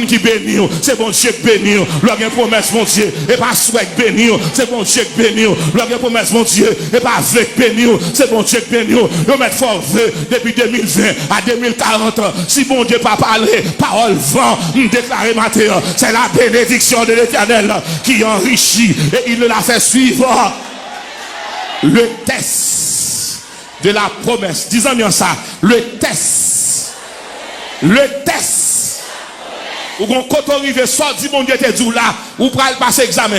qui bénit, c'est bon Dieu qui bénit. L'homme a une promesse, mon Dieu, et pas souhait qui bénit, c'est bon Dieu qui bénit. L'homme a une promesse, mon Dieu, et pas avec bénit, c'est bon Dieu qui bénit. Nous mettons fort depuis 2020 à 2040. Si bon Dieu pas parlé, parole vent, déclaré matin, c'est la bénédiction de l'Éternel qui enrichit et il l'a fait suivre. Le test de la promesse. Disons bien ça, le test. Le test. Ou quand on arrive, soit dit mon Dieu te dit là, ou pas passer examen.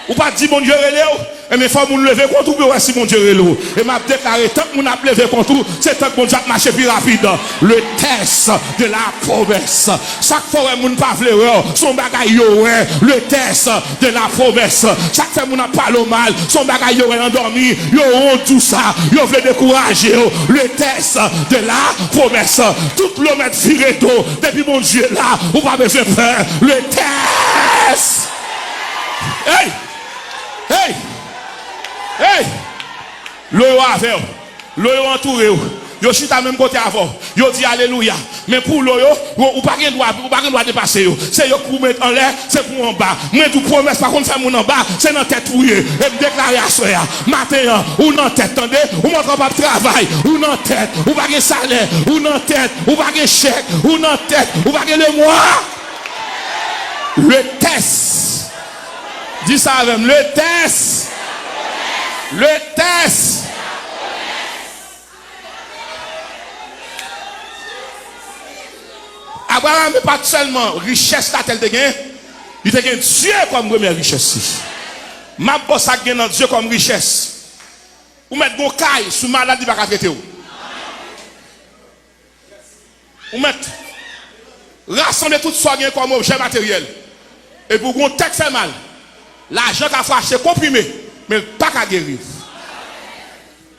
Ou pas dit mon Dieu relève, mais il faut nous lever contre vous si mon Dieu relève. Et m'a déclaré, tant que nous avons levé contre vous, c'est tant que mon Dieu a marché plus rapide. Le test de la promesse. Chaque fois que nous pas vouloir, son bagaille le test de la promesse. Chaque fois que nous pas le mal, son bagaille endormi, yo tout ça, yo veut décourager. Le test de la promesse. Tout le mettre viré d'eau, depuis mon Dieu là, ou pas besoin de peur. Le test. Hey! Hey! Hey! L'eau avec l'eau entouré. Yo chita même côté avant. Yo dit alléluia. Mais pour l'eau, ou pas de droit dépasser. C'est yo pour mettre en l'air, c'est pour en bas. Moi tout promesse par contre faire mon en bas, c'est dans tête ouillé. Et me déclarer à soya. Matin ou dans tête, attendez, ou montre pas de travail, ou dans tête, ou pas de salaire, ou dans tête, ou pas de chèque, ou dans tête, ou pas de le mois. Le test. Dis ça avec le test. Le test. Abraham n'est pas seulement richesse là tel de gain. Il a gagné Dieu comme première richesse. Ma bosse a gagné Dieu comme richesse. Ou mettre bon caille sous maladie va traiter ou. Ou mettre rassembler tout ça comme objet matériel. Et pour qu'on tête fait mal. L'argent qu'a fait acheter comprimé, mais pas qu'à guérir.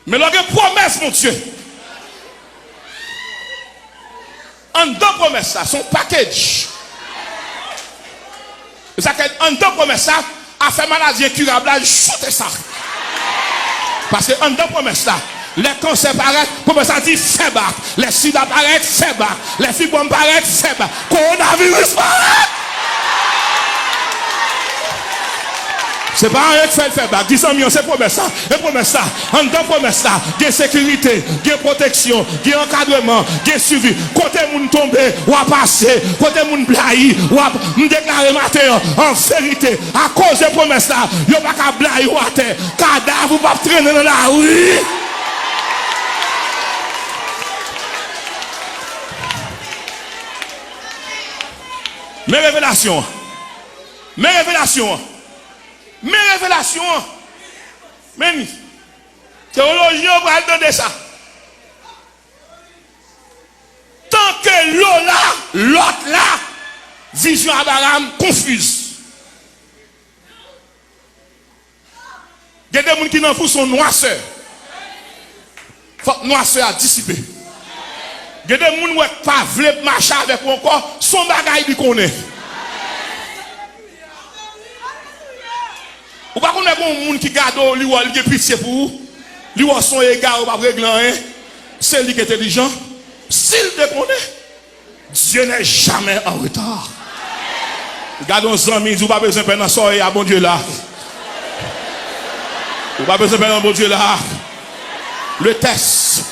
Mais l'on a une promesse, mon Dieu. En deux promesses, ça, son package. C'est ça qu'en deux promesses, ça, a fait maladie incurable, là, shoot ça. Parce que en deux promesses, là, les cancers paraissent, comme ça dit, faible. Les sida paraissent, faible. Les fibromes paraissent, faible. Coronavirus paraît. C'est pas un qui fait le feedback. 10 millions, c'est promesse ça. Et promesse ça. En deux promesses ça. Il y a sécurité, il y a protection, il y a encadrement, il y a suivi. Côté moun tomber, ou à passer. Côté moun blayi, ou à me déclarer matin. En vérité, à cause de promesse là, il n'y a pas qu'à blayi ou à terre. Cadavre, vous pas traîner dans la rue. Mes révélations. Mes révélations. Mes révélations, même théologiens vont entendre ça. Tant que l'eau là, l'autre là, vision Abraham confuse. Il y a des gens qui n'en font son noisseur. Faut que noisseur a dissipé. Il y a des gens qui ne pas veulent marcher avec encore son bagage qu'il connaît. Ou pas qu'on est bon monde qui garde lui ou qui est pitié pour vous, lui ou son égard ou pas régler rien, c'est lui qui est intelligent. S'il te connaît, Dieu n'est jamais en retard. Regardons nos amis, vous pas besoin de faire un soirée à bon Dieu là. Vous pas besoin de faire un bon Dieu là. Le test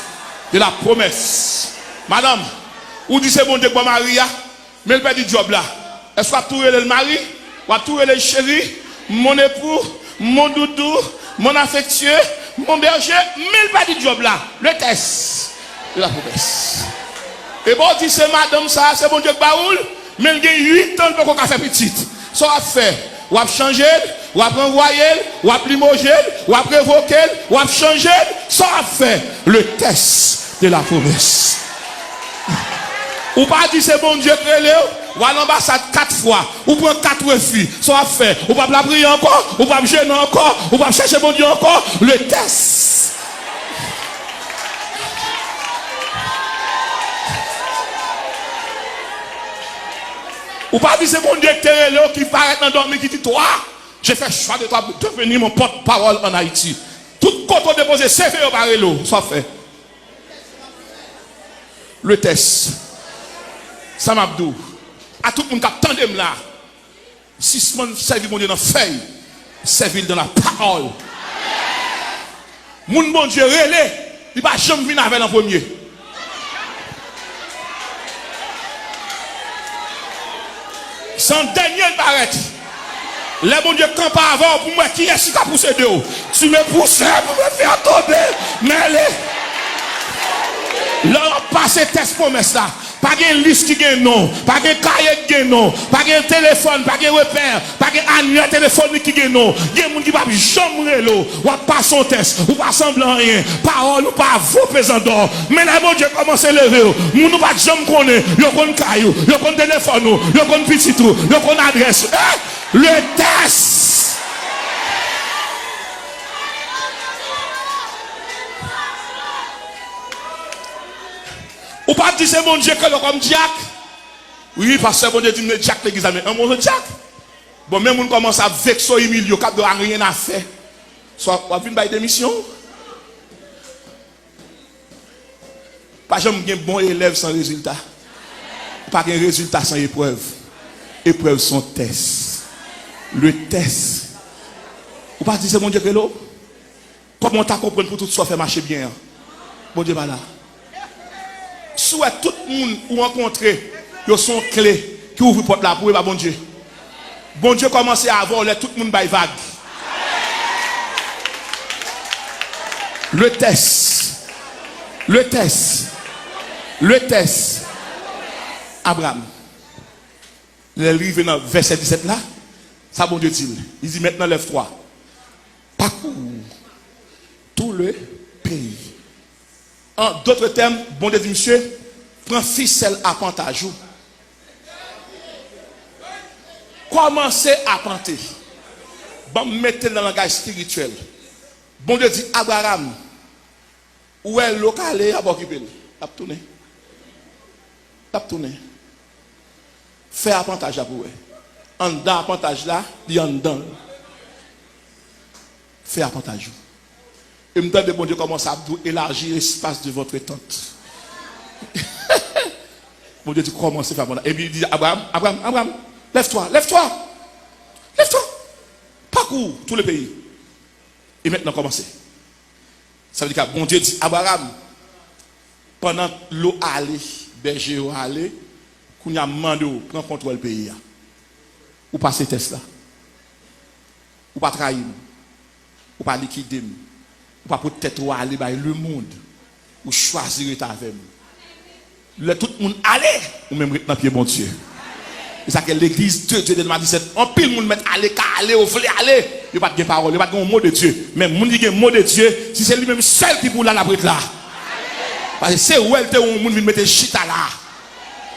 de la promesse. Madame, ou dit c'est bon Dieu pour Maria, mais elle perd du job là. Est-ce qu'on va tout le mari, ou va tout le chéri? Mon époux, mon doudou, mon affectueux, mon berger, mais pas du job là. Le test de la promesse. Et bon, dit c'est madame ça, c'est bon Dieu baoul, mais il y a 8 ans pour qu'on fasse petite. Ça va faire, ou va changer, ou va renvoyer, ou va limoger, ou va révoquer, ou va changer, ça va faire le test de la promesse. Ou pas dit c'est bon Dieu créé. Ou à l'ambassade 4 fois, ou prend 4 refus, soit fait, ou pas la prier encore, ou pas gêner encore, ou pas chercher mon Dieu encore, le test. Ou pas dire c'est mon Dieu qui paraît dans dormir, qui dit toi, j'ai fait choix de toi pour devenir mon porte-parole en Haïti. Tout quand déposé, c'est fait au barrelo, soit fait. Le test. Sam Abdou. À tout le monde qui attendait là. Si ce monde servit mon Dieu dans la feuille, servir dans la parole. Mon bon Dieu relé, il va jamais venir avec en premier. Sans dernier paraître. Les bon Dieu camp avant pour moi qui est ce qui a poussé de haut. Tu me pousses pour me faire tomber. Mais leur passé test promesse là. Pas de liste qui gagne non, pas de cahier qui gagne non, pas de téléphone, pas de repère, pas de annuaire téléphonique qui gagne non. Il y a des gens qui ne peuvent jamais l'eau, ou pas son test, ou pas semblant rien, parole ou pas vos pesants d'or. Mais là, mon Dieu commence à lever. Nous ne pas jamais connaître, nous connaissons caillou, nous connaissons téléphone, nous connaissons petit trou, nous connaissons adresse. Le test. Ou pas dire c'est mon Dieu que le comme Jack. Oui, parce que mon Dieu dit Jack l'église, mais un bon Jack. Bon, même on commence à vexer Emilio, qui n'a rien à faire. Soit on vient de démission. Pas jamais un bon élève sans résultat. Pas un résultat sans épreuve. Épreuve sans test. Le test. Ou pas dire c'est mon Dieu que l'eau. Comment tu as compris pour tout ça faire marcher bien? Bon Dieu, voilà. Soit tout le monde ou rencontrer, ils sont clés qui ouvrent la porte là pour bon Dieu. Bon Dieu commence à avoir tout le monde by vague. Le test. Le test. Le test. Abraham. Il arrive dans verset 17 là. Ça bon Dieu dit. Il dit maintenant lève-toi. Parcours tout le pays. En d'autres termes, bon Dieu dit, monsieur, prends ficelle à pantajou. Commencez à panter. Bon, mettez dans le langage spirituel. Bon Dieu dit, Abraham, où est le local à occuper? Tap tourner. Tap tourner. Fais à pantage là pour vous. En dedans à pantage là, il y a en dedans. Fais à pantage. Et me donne de bon Dieu commence à élargir l'espace de votre tente. Mon Dieu dit commencez à faire bon. Et puis il dit Abraham, lève-toi. Parcours tout le pays. Et maintenant commencez. Ça veut dire que bon Dieu dit Abraham, pendant l'eau allait, berger allait, qu'on a demandé prend contrôle du pays. Ou passer test là. Ou pas trahir. Ou pas liquider. Ou pas peut-être aller dans le monde. Ou choisir d'être avec nous. Tout le monde aller. Ou même dans pied bon Dieu. C'est ça que l'église de Dieu de m'a dit c'est en pile monde mettre aller, ou voulez aller. Il n'y a pas de parole, il n'y a pas de mot de Dieu. Mais monde qui a un mot de Dieu, si c'est lui-même seul qui pour la brite là. Parce que c'est où elle te où monde vient mettre chita là.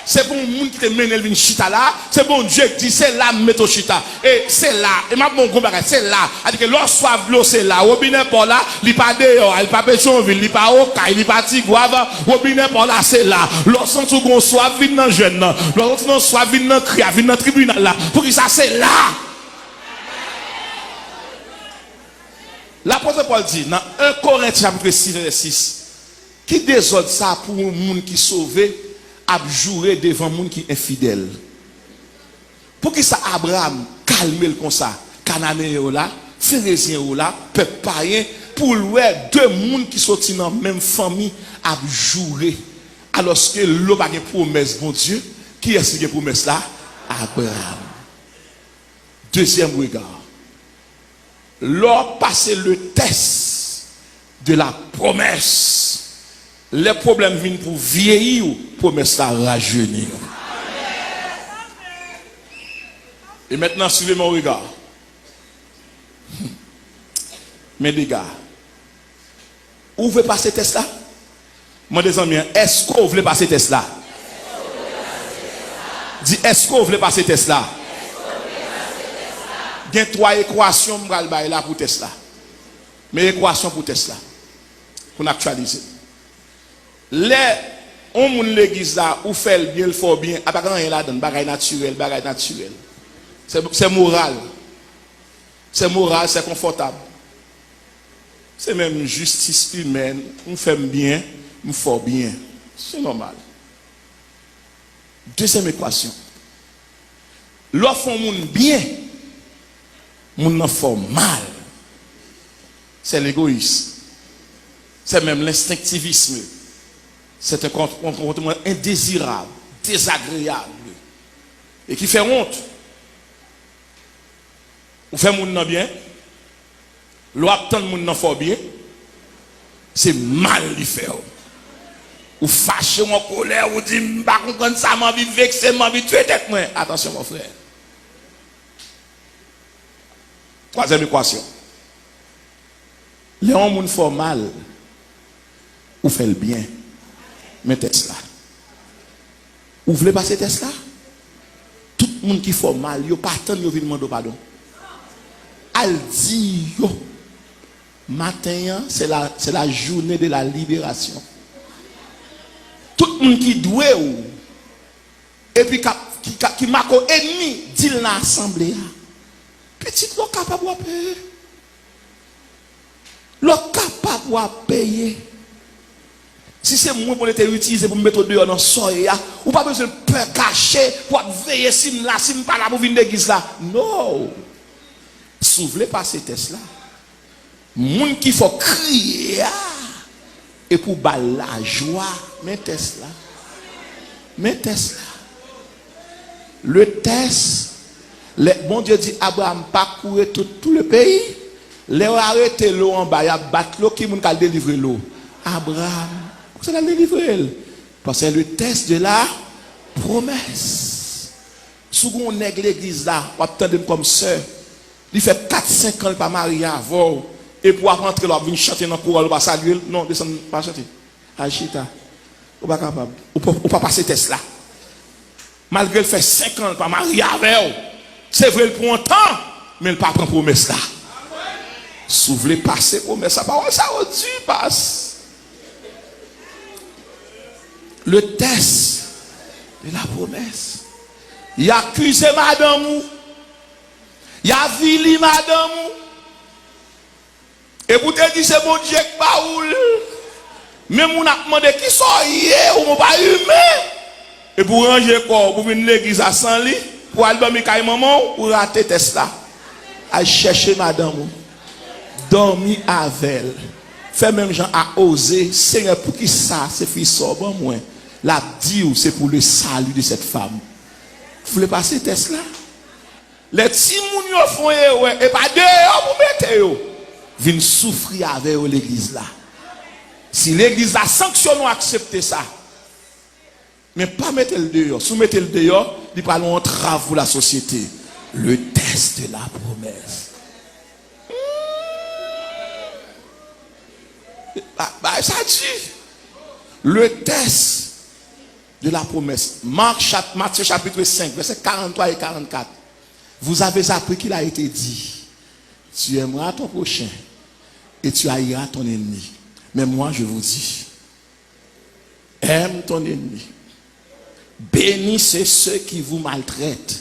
C'est pour le monde qui te mène le chita là. C'est bon Dieu qui dit c'est là mettre chita. Et c'est là. Et ma bon gros bagage c'est là. C'est que l'eau soif l'eau c'est là. Robinet pour là, il pas dehors, il pas Pétionville, il pas au caille, il pas Tigouave. Robinet pour là c'est là. L'eau sent tout gon soif vient dans jeune. L'eau non soif vient dans cria, vient dans tribunal là. Pour que ça c'est là. L'apôtre Paul dit dans 1 Corinthiens chapitre 6 verset 6 qui désordre ça pour un monde qui sauvé à jurer devant un monde qui est infidèle. Pour que ça Abraham calme le comme ça, Cananéen là, Phérézien là, peuple païen, pour louer deux mondes qui sont dans la même famille à jurer. Alors que l'eau pas de promesse, bon Dieu, qui est-ce qui a promesse là? Abraham. Deuxième regard. Lors passer le test de la promesse. Les problèmes viennent pour vieillir ou promesse à rajeunir. Et maintenant, suivez mon regard. Mais les gars, où vous passer test là? Moi, des amis, est-ce que vous voulez passer test là? Dis, est-ce que vous voulez passer test là? Il y a 3 équations là pour test là. Mais équations pour test là. Pour actualiser. Les on moun l'église là ou fait le bien, le fort bien, à pas rien là dedans, bagaille naturel. C'est moral. C'est moral, c'est confortable. C'est même justice humaine, on fait bien, on fait bien. C'est normal. Deuxième équation. L'offre font moun bien, moun n'en font mal. C'est l'égoïsme. C'est même l'instinctivisme. C'est un comportement indésirable, désagréable et qui fait honte. Ou fait moun nan bien, l'on attend moun nan fort bien, c'est mal li fait. Ou fâché ou en colère, ou dit m'pa comprendre ça, m'a envie vexer, m'a envie tuer tête moi. Attention mon frère. Troisième équation. Les gens moun font mal ou fait le bien. Mais Tesla. Ou voulez passer Tesla? Tout le monde qui fait mal, yo pas tant yo vient demander pardon. Al dit yo matin c'est la journée de la libération. Tout le monde qui doit ou et puis qui marque ennemi dit l'assemblée. Petit l'on capable de payer. L'on capable de payer. Si c'est moi pour l'été utiliser pour me mettre dehors dans soya, ou pas besoin de peur cacher pour veiller si là, si pas là pour venir d'église là. Non. Si vous voulez passer Tesla, moun qui faut crier et pour bal la joie, mais Tesla. Mais Tesla. Le test, bon Dieu dit Abraham parcourir tout le pays, les arrêter l'eau en bas, il y a battre l'eau qui moun ka délivrer l'eau. Abraham c'est la délivrer. Parce que c'est le test de la promesse. Si on est l'église là, on attend comme sœur. Il fait 4-5 ans pas marié avant. Et pour rentrer là, venir chanter dans le courant, on va saluer. Non, descend pas chanter. Achita. On pas capable. On pas passer test là. Malgré le fait 5 ans pas marié avec. C'est vrai, il prend temps, mais il pas prend promesse là. Si vous voulez passer promesse, ça passe. Le test de la promesse. Il a accusé madame. Il a vili madame. Et vous te dites c'est bon Dieu qui baoul. Mais mon a demandé qui sont hier ou mon pas humain. Et pour ranger quoi, pour venir l'église à 100 lits, pour aller dormir avec maman, pour rater test là. À chercher madame. Dormir avec elle. Fait même gens à oser. Seigneur, pour qui ça, c'est fils sobre moins. La dire c'est pour le salut de cette femme. Vous voulez passer test là? Les petits moun font et pas dehors pour mettre yo. Viennent souffrir avec l'église là. Si l'église a sanctionné ou accepté ça. Mais pas mettre le dehors. Si vous mettez le dehors, il parle entrave pour la société. Le test de la promesse. Ça dit. Le test de la promesse. Matthieu chapitre 5, versets 43 et 44. Vous avez appris qu'il a été dit. Tu aimeras ton prochain et tu haïras ton ennemi. Mais moi je vous dis, aime ton ennemi. Bénissez ceux qui vous maltraitent.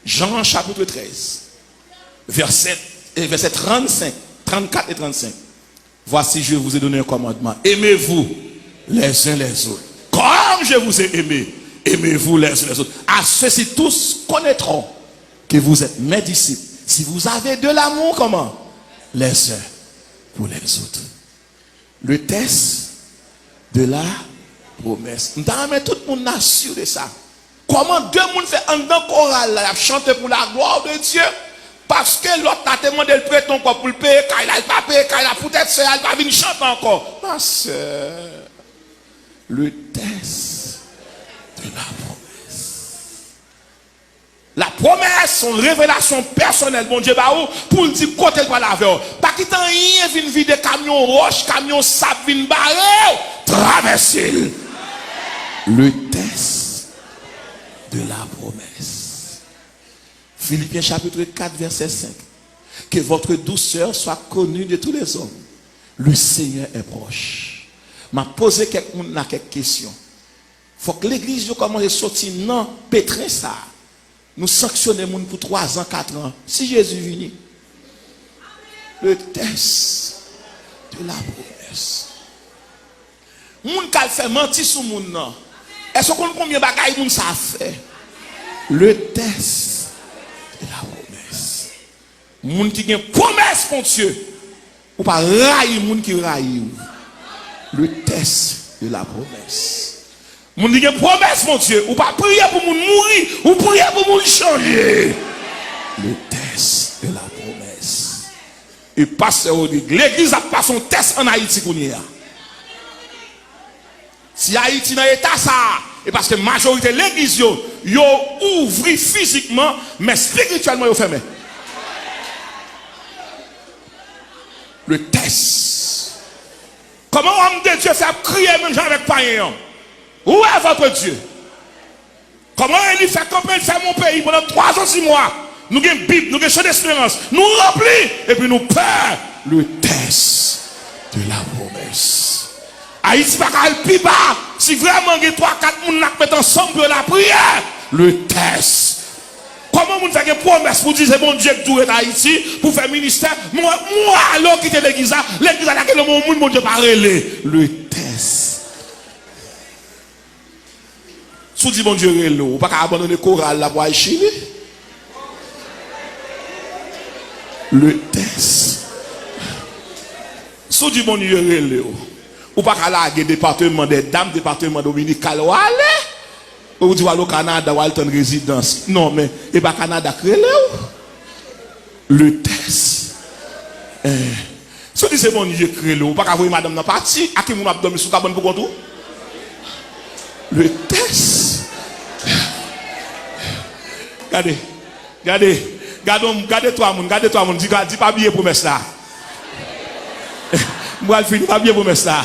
Jean chapitre 13, verset 35, 34 et 35. Voici, je vous ai donné un commandement. Aimez-vous les uns les autres. Comme je vous ai aimé, aimez-vous les uns les autres. À ceux-ci tous connaîtront que vous êtes mes disciples. Si vous avez de l'amour, comment? Les uns pour les autres. Le test de la promesse. Nous avons tout le monde assuré ça. Comment deux personnes font un dans choral là, chanter pour la gloire de Dieu? Parce que l'autre a demandé le prêt encore pour le payer, quand il a pas payé, quand il a peut-être ça, il va venir chanter encore. Ma soeur, le test de la promesse. La promesse, son révélation personnelle, bon Dieu, pour le dire côté de la veille. Pas qu'il t'en rien vient vider camion roche, camion sable, vient barrer, traverser. Le test de la promesse. Philippiens chapitre 4, verset 5. Que votre douceur soit connue de tous les hommes. Le Seigneur est proche. M'a posé quelques questions. Il faut que l'église commence à sortir non pétrin ça. Nous sanctionnons pour 3 ans, 4 ans. Si Jésus vient. Le test de la promesse. Moun qui fait mentir sur moun nan. Est-ce qu'on combien bagaille moun ça fait? Le test de la promesse. Moun qui a une promesse, mon Dieu. Ou pas railler moun qui raille. Le test de la promesse. Moun qui a une promesse, mon Dieu. Ou pas prier pour moun mourir. Ou prier pour moun changer. Le test de la promesse. Et pasteur dit, l'église a pas son test en Haïti qu'on y a. Si Haïti dans l'état ça, et parce que la majorité de l'église, yo ouvri physiquement, mais spirituellement, yo fermé. Le test. Comment homme de Dieu fait crier même gens avec païen? Où est votre Dieu? Comment il fait camper, il fait mon pays pendant 3 ans, 6 mois? Nous avons une Bible, nous avons une chant d'espérance, nous remplis, et puis nous perdons le test de la promesse. Haïti pas qu'à le plus bas. Si vraiment il y a 3-4 personnes qui mettent ensemble pour la prière, le test. Comment vous faites une promesse pour dire c'est bon Dieu que tout est Haïti, pour faire ministère? Moi, alors quitter l'église, l'église à laquelle le monde, mon Dieu, parler. Le test. Si vous dites bon Dieu, vous ne pouvez pas abandonner le choral là pour aller Chili. Le test. Si vous dites bon Dieu, ou pas qu'à la département des dames, département dominical, ou aller, ou tu vas au Canada, ou aller en résidence. Non, mais, et pas Canada, le test. Si tu dis bon Dieu, ou pas qu'à voir madame dans parti, à qui vous m'avez dormi sous la bonne pour contour? Le test. Regardez toi, dis pas bien promesse là. Moi, je finis pas bien promesse là.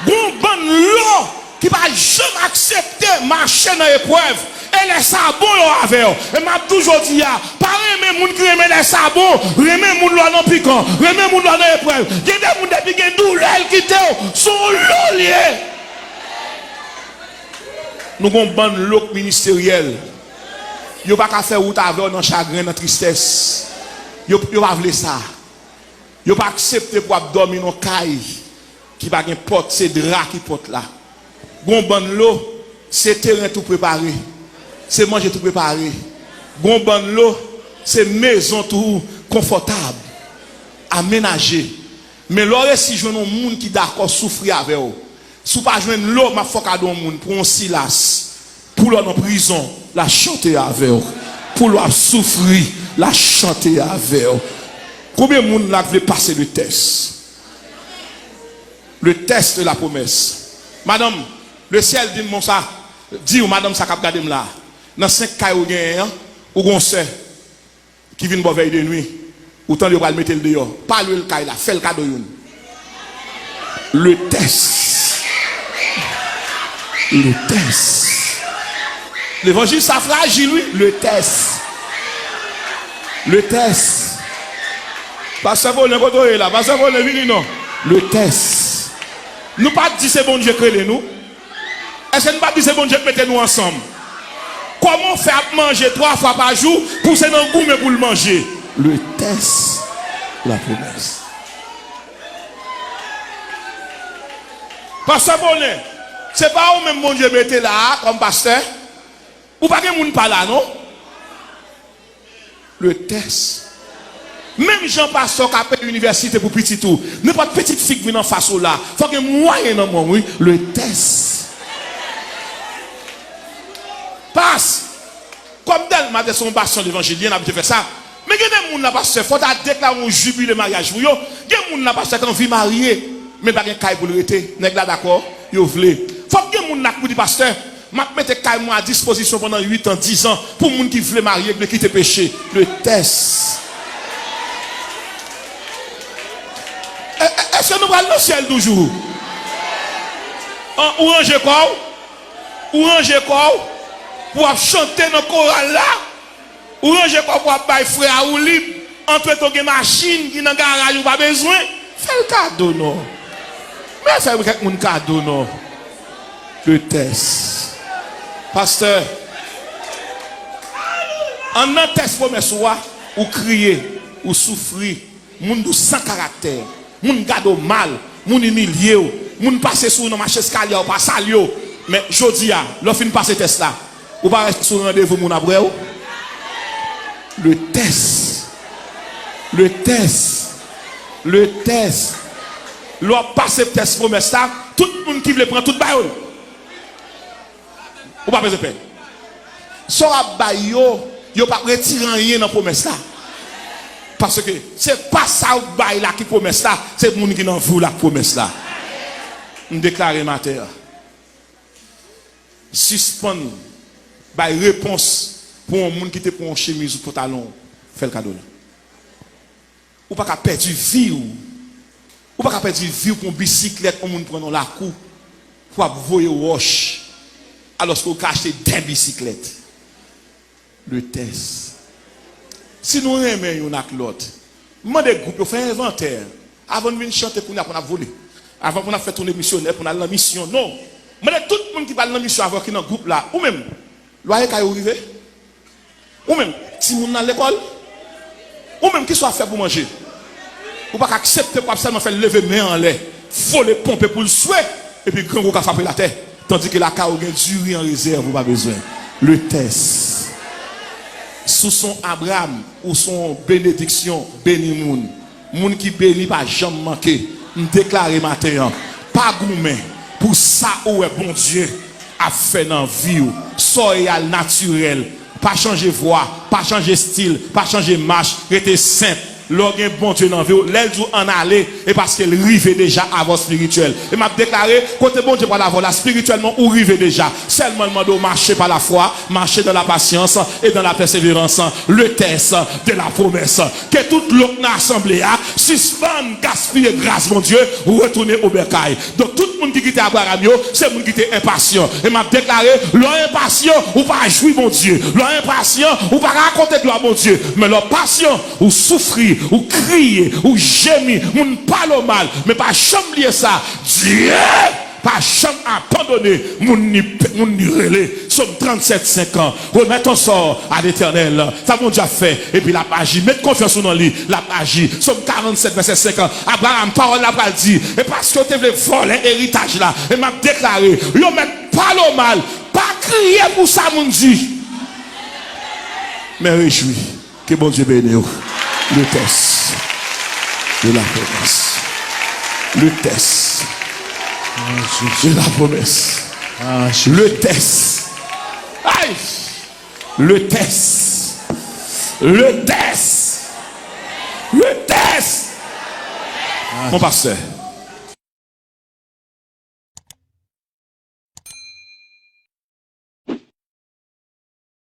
Bon l'eau qui va jamais accepter marcher dans l'épreuve. Et les sabots avec eux. Et m'a toujours dit, pas aimer moun qui aime les sabots, aimer moun là non piquant, aimer moun là dans l'épreuve. Il y a des moun depuis qui ont douleur qui sont l'eau lié. Nous avons bon l'eau ministériel. Yo pas qu'à faire route avec dans chagrin, dans tristesse. Yo pas vle ça. Yo pas accepter pour dormir dans caille qui pas gen porte, c'est drap qui porte là. Gon bon l'eau, c'est terrain tout préparé. C'est manger tout préparé. Gon bon l'eau, c'est maison tout confortable, aménagé. Mais l'autre si je veux un monde qui d'accord souffrir avec eux. Si pas joindre l'eau, m'a faut cadeau monde pour un silas. Pour l'on en prison, la chanter avec eux. Pour l'on souffrir, la chanter avec eux. Combien de monde là veut passer le test? Le test de la promesse. Madame, le ciel dit mon ça, dit ou madame ça cap garder là. Dans 5 cas ou gain ou gon sait qui vient veille de nuit, autant de va le mettre le dehors. Pas le cas là, fait le cadeau yon. Le test. Le test. L'évangile ça fragile lui, le test. Le test. Pasteur Paul n'est là, Pasteur Paul n'est venu non. Le test. Nous pas dire c'est bon Dieu créer nous. Est-ce que nous pas dire c'est bon Dieu mettez nous ensemble? Comment faire manger 3 fois par jour pour c'est dans le goût mais pour le manger? Le test. La promesse. Pasteur Paul, c'est pas où même bon Dieu mettez là comme pasteur. Ou pas que moun pas là non? Le test. Même Jean Pasteur qui a fait l'université pour petit tout, n'importe petite fille qui vient en face là, il faut que moyen dans mon oui, le test. Passe. Comme tel, m'a dit son pasteur l'évangile, il a fait ça. Mais il y a des gens qui pasteur, faut déclarer un jubilé mariage pour eux. Il y a des gens qui pasteur qui ont vu marier, mais pas de caille pour le rester. Nèg là d'accord, yo vle. Faut que des gens qui pasteur m'a mettre caille à disposition pendant 8 ans, 10 ans pour les gens qui veulent marier, qui quitter péché. Le test. Est-ce que nous allons dans le ciel toujours? Ou ranger quoi? Ou ranger quoi? Pour chanter dans le choral là? Ou ranger quoi pour faire frère ou libre? Entre ton machine qui n'a garage ou pas besoin? Fais le cadeau non. Mais fais un cadeau non. Le test. Pasteur. En un test promesse ou crier, ou souffrir, monde sans caractère. Moun gado mal, moun humilié, moun passe sous dans marché escalier ou pas salio. Mais jodi a, l'on fin passer test là. Ou pas rester sur rendez-vous mon après ou? Le test. Le test. Le test. L'on passe le test promesse ça, tout le monde qui veut prendre tout bail. Ou pas besoin de peine. Sora bayo, yo pas retirer rien dans promesse là. Parce que c'est pas ça ou bail là qui promesse là, c'est le monde qui n'en veut la promesse là. On déclare matin. Suspend bail réponse pour un monde qui te prend chemise ou pantalon, fait le cadeau là. Ou pas qu'à perdre vie ou pas qu'à perdre vie pour une bicyclette pour monde prendre la cou pour voyer wash alors qu'on a acheté des bicyclettes. Le test. Si nous aimons avec l'autre, moi des groupes, on fait un inventaire. Avant de venir chanter pour nous voler. Avant qu'on a fait tourner missionnaire pour aller dans la mission. Non. Moi tout le monde qui va dans la mission avant qui dans le groupe là, ou même, loyer qui arrivé. Ou même, si vous dans l'école, ou même qui soit fait pour manger. Ou pas accepter pour seulement faire lever main en l'air, voler pomper pour le souhait, et puis grand gros qui a frappé la terre. Tandis que la carrière du riz en réserve, vous pas besoin. Le test. Sous son Abraham ou son bénédiction, béni moun. Moun qui béni pas jamais manqué. Nous déclarer matin, pas gourmet pour ça où est bon Dieu a fait dans la vie. Soyez naturel. Pas changer voix, pas changer style, pas changer marche, restez simple. L'organe bon Dieu dans la vie, l'aile en aller, et parce qu'elle rive déjà avant spirituel. Et m'a déclaré, côté bon Dieu par la voie, spirituellement, ou rive déjà. Seulement, demande marcher par la foi, marcher dans la patience et dans la persévérance. Le test de la promesse. Que toute l'autre assemblée a, suspende, gaspille grâce, mon Dieu, ou retourner au bercail. Donc, tout le monde qui quitte Abraham, c'est le monde qui était impatient. Et m'a déclaré, l'impatient, ou pas jouir, mon Dieu. L'impatient, ou pas raconter gloire, mon Dieu. Mais l'impatient, ou souffrir, ou crier, ou gémir, ou ne parle mal, mais pas chamblier ça. Dieu, pas jamais abandonné, mon ni relais. Somme 37, 5 ans. Remet ton sort à l'éternel. Ça mon Dieu a fait. Et puis la magie. Mettez confiance dans lui. La magie. Somme 47, verset 5 ans. Abraham, parole la pas dit. Et parce que tu veux voler l'héritage là. Et m'a déclaré. Yo met pas le mal. Pas crier pour ça, mon Dieu. Mais réjouis. Que bon Dieu bénisse. Le test de la promesse. Le test de la promesse. Le test. Aïe. Le test. Le test. Le test. Mon pasteur.